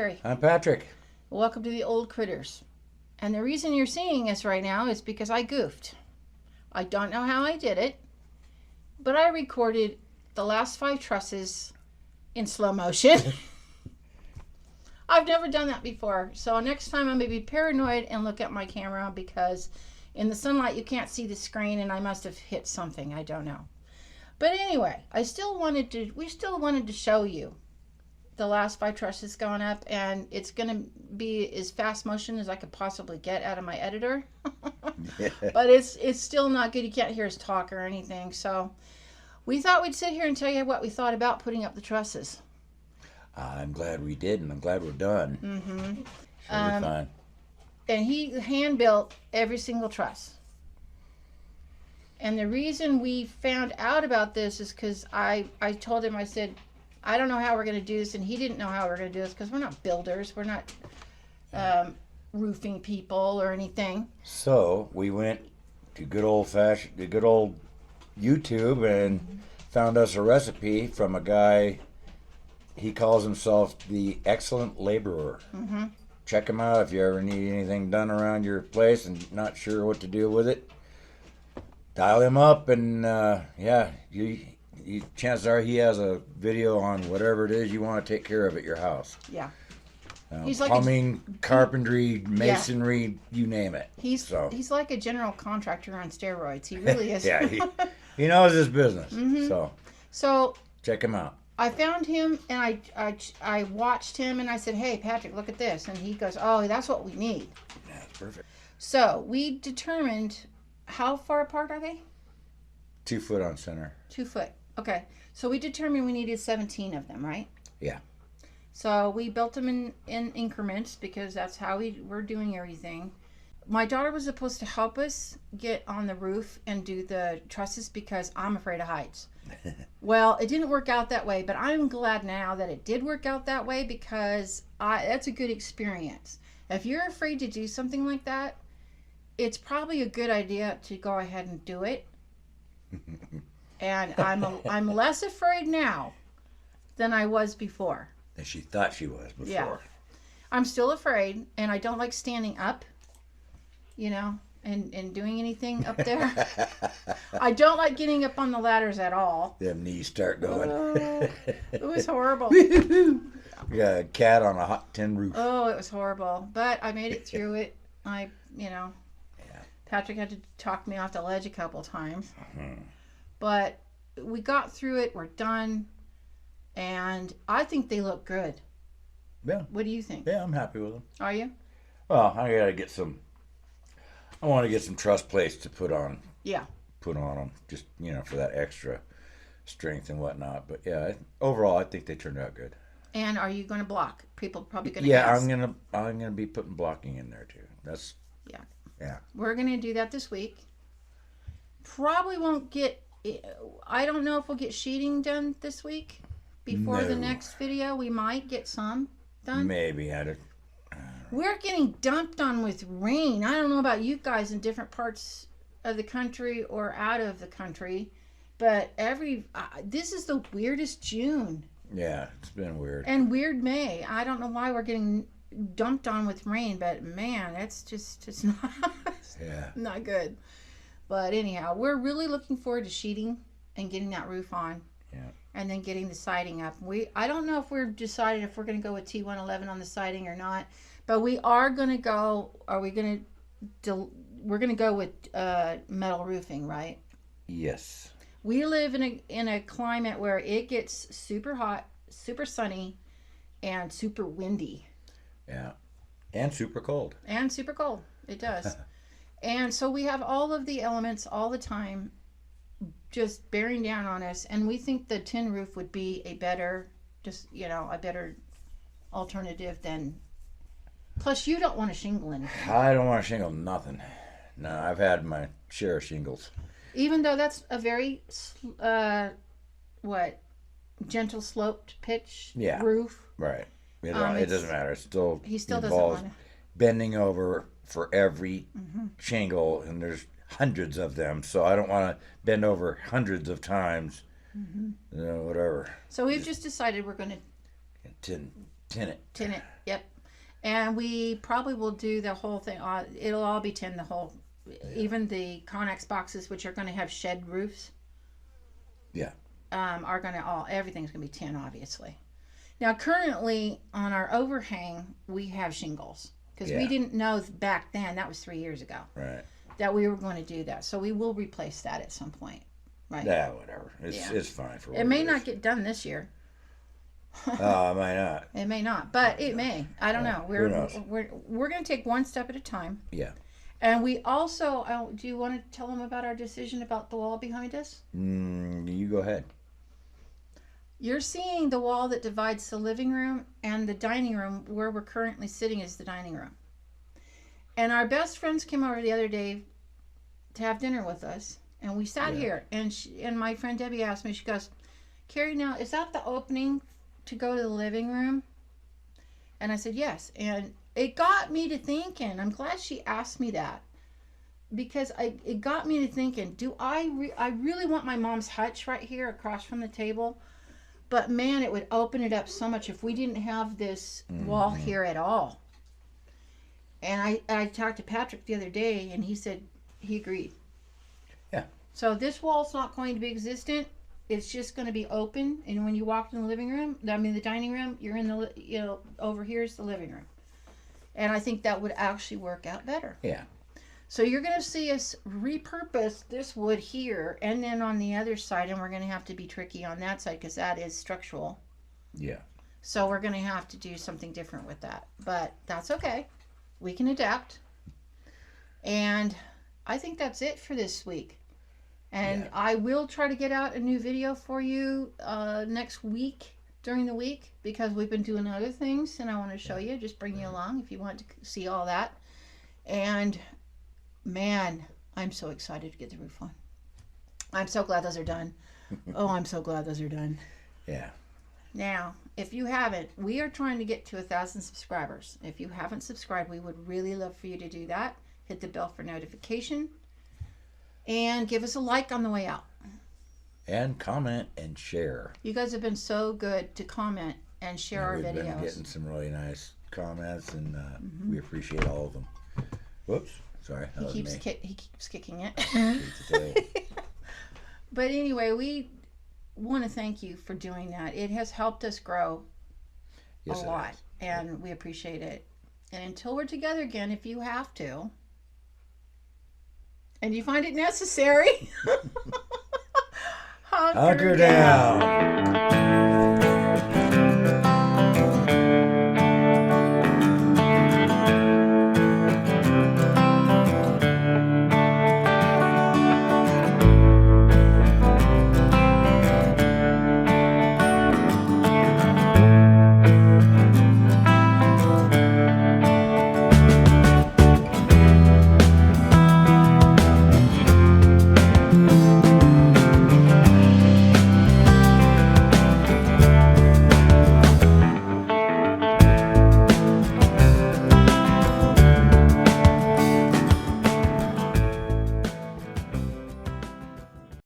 Terry. I'm Patrick. Welcome to the Old Critters. And the reason you're seeing us right now is because I goofed. I don't know how I did it, but I recorded the last 5 trusses in slow motion. I've never done that before. So next time I'm going to be paranoid and look at my camera because in the sunlight you can't see the screen and I must have hit something. I don't know. But anyway, we still wanted to show you the last 5 trusses going up, and it's going to be as fast motion as I could possibly get out of my editor. But it's still not good. You can't hear us talk or anything. So we thought we'd sit here and tell you what we thought about putting up the trusses. I'm glad we did, and I'm glad we're done. Mm-hmm. Should be fine. And he hand built every single truss. And the reason we found out about this is because I told him, I said, I don't know how we're going to do this, and he didn't know how we were going to do this because we're not builders. We're not roofing people or anything. So we went to good old YouTube and found us a recipe from a guy. He calls himself the Excellent Laborer. Mm-hmm. Check him out if you ever need anything done around your place and not sure what to do with it. Dial him up, and chances are he has a video on whatever it is you want to take care of at your house. Yeah. He's like plumbing, carpentry, masonry, you name it. He's like a general contractor on steroids. He really is. Yeah, he knows his business. Mm-hmm. So check him out. I found him, and I watched him, and I said, hey, Patrick, look at this. And he goes, oh, that's what we need. Yeah, that's perfect. So we determined, how far apart are they? 2 foot on center. 2 foot. Okay. So we determined we needed 17 of them, right? Yeah. So we built them in increments because that's how we're doing everything. My daughter was supposed to help us get on the roof and do the trusses because I'm afraid of heights. Well, it didn't work out that way, but I'm glad now that it did work out that way because that's a good experience. If you're afraid to do something like that, it's probably a good idea to go ahead and do it. And I'm less afraid now than I was before. Than she thought she was before. Yeah. I'm still afraid, and I don't like standing up, and doing anything up there. I don't like getting up on the ladders at all. Them knees start going. It was horrible. You got a cat on a hot tin roof. Oh, it was horrible. But I made it through it. Yeah. Patrick had to talk me off the ledge a couple times. Mm-hmm. But we got through it. We're done. And I think they look good. Yeah. What do you think? Yeah, I'm happy with them. Are you? Well, I want to get some truss plates to put on. Yeah. Put on them, just, for that extra strength and whatnot. But yeah, overall, I think they turned out good. And are you going to block? People are probably going to Yeah, ask. I'm gonna be putting blocking in there too. That's yeah. We're going to do that this week. Probably won't get. I don't know if we'll get sheeting done this week. Before the next video, we might get some done. Maybe We're getting dumped on with rain. I don't know about you guys in different parts of the country or out of the country, but this is the weirdest June. Yeah, it's been weird. And weird May. I don't know why we're getting dumped on with rain, but man, it's not good. But anyhow, we're really looking forward to sheeting and getting that roof on. Yeah. And then getting the siding up. I don't know if we're decided if we're going to go with T111 on the siding or not, but we are going to go. We're going to go with metal roofing, right? Yes. We live in a climate where it gets super hot, super sunny, and super windy. Yeah. And super cold. And super cold. It does. And so we have all of the elements all the time just bearing down on us, and we think the tin roof would be a better alternative than. Plus, you don't want to shingle anything. I don't want to shingle nothing. No, I've had my share of shingles. Even though that's a very gentle sloped pitch roof. Right. It doesn't matter. He still doesn't involves want to bending over for every shingle, and there's hundreds of them, so I don't want to bend over hundreds of times. Whatever. So we've just decided we're going to tin it. Tin it. Yep. And we probably will do the whole thing. It'll all be tin. The whole, even the Connex boxes, which are going to have shed roofs. Yeah. Are going to everything's going to be tin, obviously. Now, currently on our overhang, we have shingles because we didn't know back then. That was 3 years ago. Right. That we were going to do that, so we will replace that at some point. Right. Yeah, whatever. It's fine for. It may not get done this year. It might not. It may not, but it may. I don't know. Who knows? We're going to take one step at a time. Yeah. And we also, do you want to tell them about our decision about the wall behind us? You go ahead. You're seeing the wall that divides the living room and the dining room. Where we're currently sitting is the dining room. And our best friends came over the other day to have dinner with us. And we sat here. And my friend Debbie asked me, she goes, Carrie, now, is that the opening to go to the living room? And I said, yes. And it got me to thinking. I'm glad she asked me that. Because it got me to thinking, I really want my mom's hutch right here across from the table. But man, it would open it up so much if we didn't have this wall here at all. And I talked to Patrick the other day, and he said he agreed. Yeah. So this wall's not going to be existent. It's just going to be open. And when you walk in the living room, the dining room, you're in the, over here is the living room. And I think that would actually work out better. Yeah. So you're going to see us repurpose this wood here and then on the other side, and we're going to have to be tricky on that side because that is structural. Yeah. So we're going to have to do something different with that. But that's okay. We can adapt. And I think that's it for this week. And I will try to get out a new video for you next week, during the week, because we've been doing other things and I want to show you, just bring you along if you want to see all that. And man, I'm so excited to get the roof on. I'm so glad those are done. Oh, I'm so glad those are done. Yeah. Now, if you haven't, we are trying to get to 1,000 subscribers. If you haven't subscribed, we would really love for you to do that. Hit the bell for notification. And give us a like on the way out. And comment and share. You guys have been so good to comment and share our videos. We've been getting some really nice comments, and we appreciate all of them. Whoops. Sorry. He keeps kicking it. It. But anyway, we want to thank you for doing that. It has helped us grow a lot, and we appreciate it. And until we're together again, if you have to, and you find it necessary, hunker down.